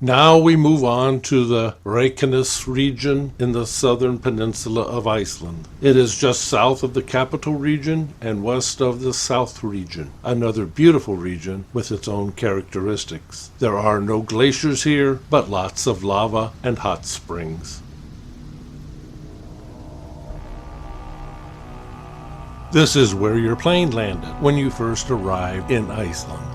Now we move on to the Reykjanes region in the southern peninsula of Iceland. It is just south of the capital region and west of the South region, another beautiful region with its own characteristics. There are no glaciers here, but lots of lava and hot springs. This is where your plane landed when you first arrived in Iceland.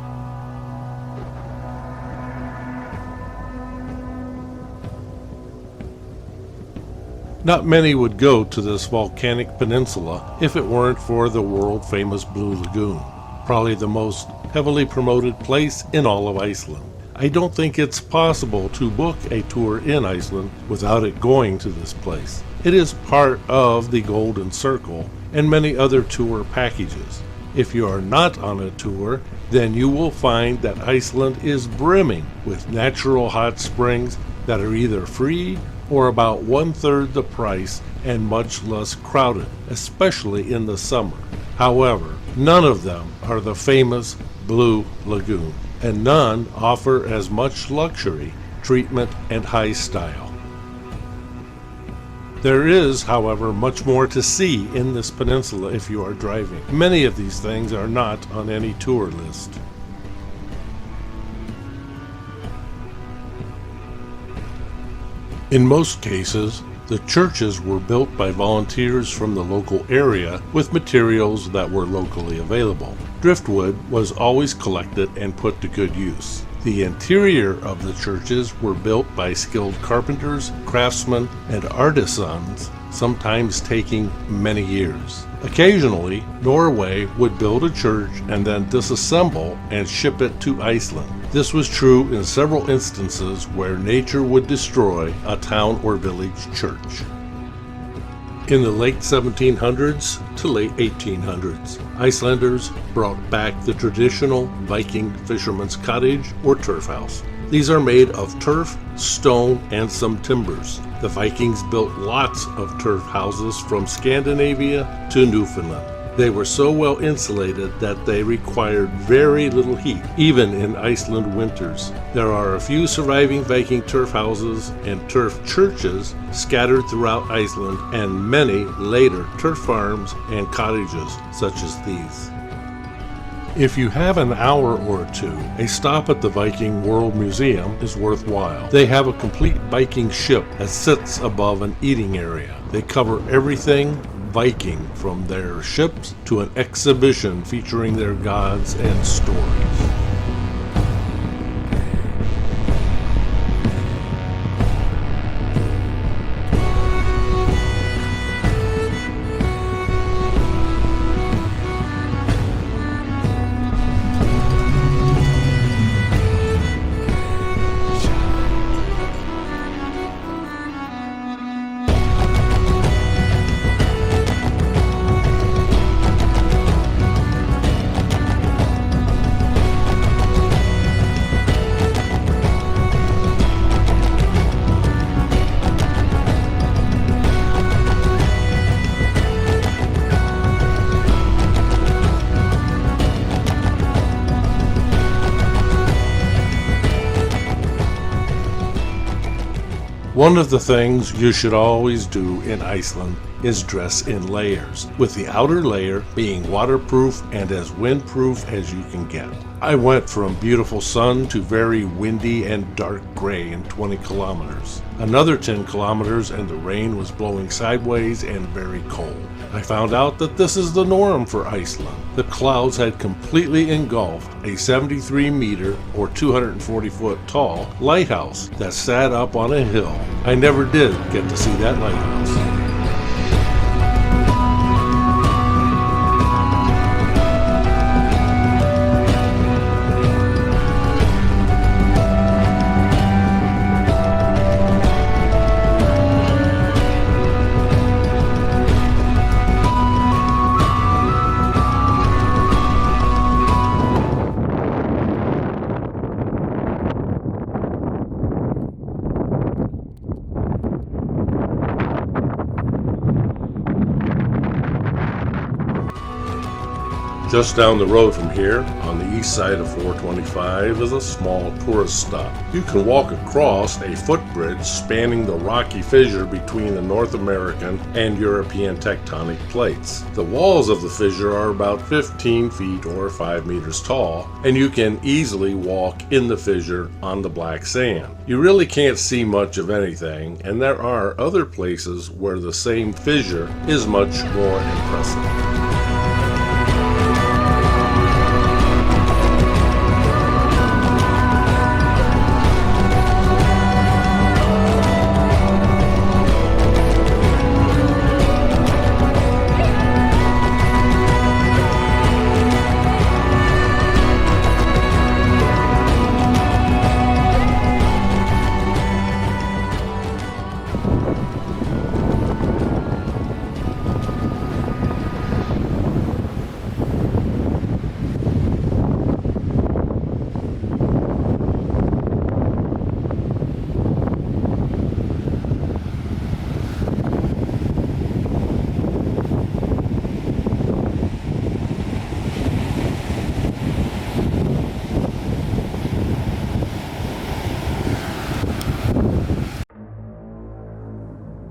Not many would go to this volcanic peninsula if it weren't for the world-famous Blue Lagoon, probably the most heavily promoted place in all of Iceland. I don't think it's possible to book a tour in Iceland without it going to this place. It is part of the Golden Circle and many other tour packages. If you are not on a tour, then you will find that Iceland is brimming with natural hot springs that are either free or about 1/3 the price and much less crowded, especially in the summer. However, none of them are the famous Blue Lagoon, and none offer as much luxury, treatment, and high style. There is, however, much more to see in this peninsula if you are driving. Many of these things are not on any tour list. In most cases, the churches were built by volunteers from the local area with materials that were locally available. Driftwood was always collected and put to good use. The interior of the churches were built by skilled carpenters, craftsmen, and artisans, sometimes taking many years. Occasionally, Norway would build a church and then disassemble and ship it to Iceland. This was true in several instances where nature would destroy a town or village church. In the late 1700s to late 1800s, Icelanders brought back the traditional Viking fisherman's cottage or turf house. These are made of turf, stone, and some timbers. The Vikings built lots of turf houses from Scandinavia to Newfoundland. They were so well insulated that they required very little heat, even in Iceland winters. There are a few surviving Viking turf houses and turf churches scattered throughout Iceland, and many later turf farms and cottages such as these. If you have an hour or two, a stop at the Viking World Museum is worthwhile. They have a complete Viking ship that sits above an eating area. They cover everything Viking, from their ships to an exhibition featuring their gods and stories. One of the things you should always do in Iceland is dress in layers, with the outer layer being waterproof and as windproof as you can get. I went from beautiful sun to very windy and dark gray in 20 kilometers. Another 10 kilometers and the rain was blowing sideways and very cold. I found out that this is the norm for Iceland. The clouds had completely engulfed a 73 meter or 240 foot tall lighthouse that sat up on a hill. I never did get to see that lighthouse. Just down the road from here, on the east side of 425, is a small tourist stop. You can walk across a footbridge spanning the rocky fissure between the North American and European tectonic plates. The walls of the fissure are about 15 feet or 5 meters tall, and you can easily walk in the fissure on the black sand. You really can't see much of anything, and there are other places where the same fissure is much more impressive.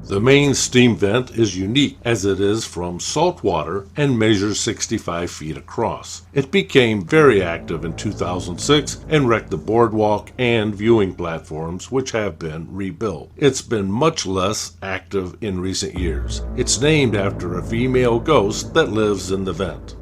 The main steam vent is unique as it is from salt water and measures 65 feet across. It became very active in 2006 and wrecked the boardwalk and viewing platforms, which have been rebuilt. It's been much less active in recent years. It's named after a female ghost that lives in the vent.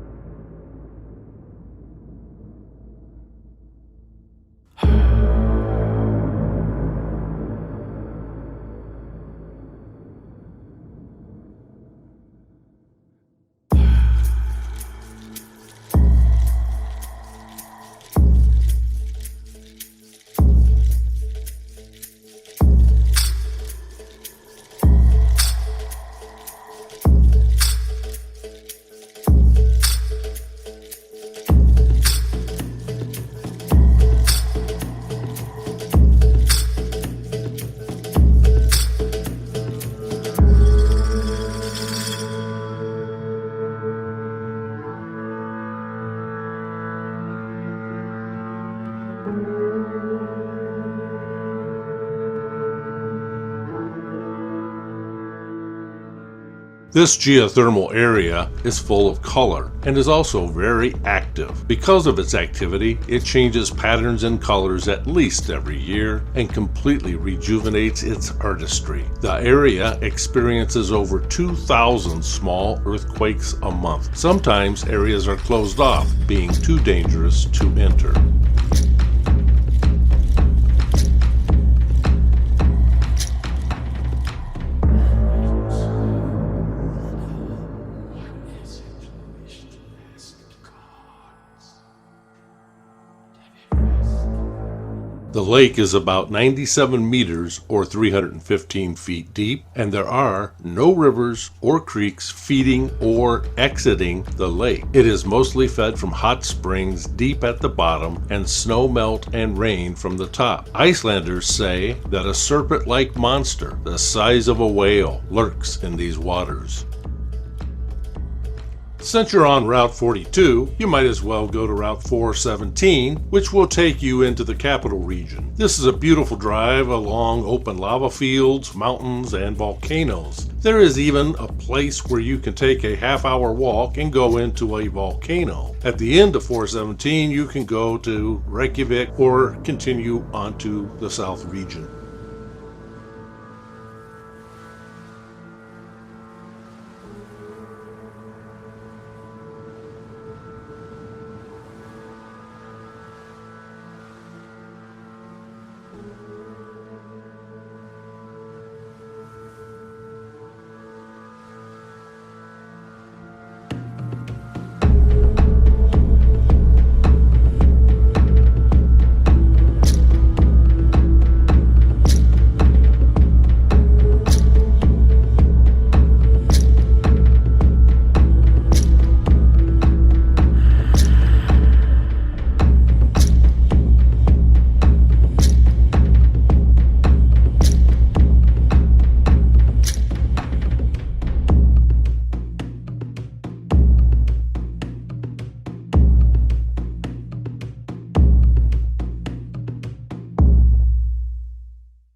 This geothermal area is full of color and is also very active. Because of its activity, it changes patterns and colors at least every year and completely rejuvenates its artistry. The area experiences over 2,000 small earthquakes a month. Sometimes areas are closed off, being too dangerous to enter. The lake is about 97 meters or 315 feet deep, and there are no rivers or creeks feeding or exiting the lake. It is mostly fed from hot springs deep at the bottom and snow melt and rain from the top. Icelanders say that a serpent-like monster the size of a whale lurks in these waters. Since you're on Route 42, you might as well go to Route 417, which will take you into the capital region. This is a beautiful drive along open lava fields, mountains, and volcanoes. There is even a place where you can take a half-hour walk and go into a volcano. At the end of 417, you can go to Reykjavik or continue onto the south region.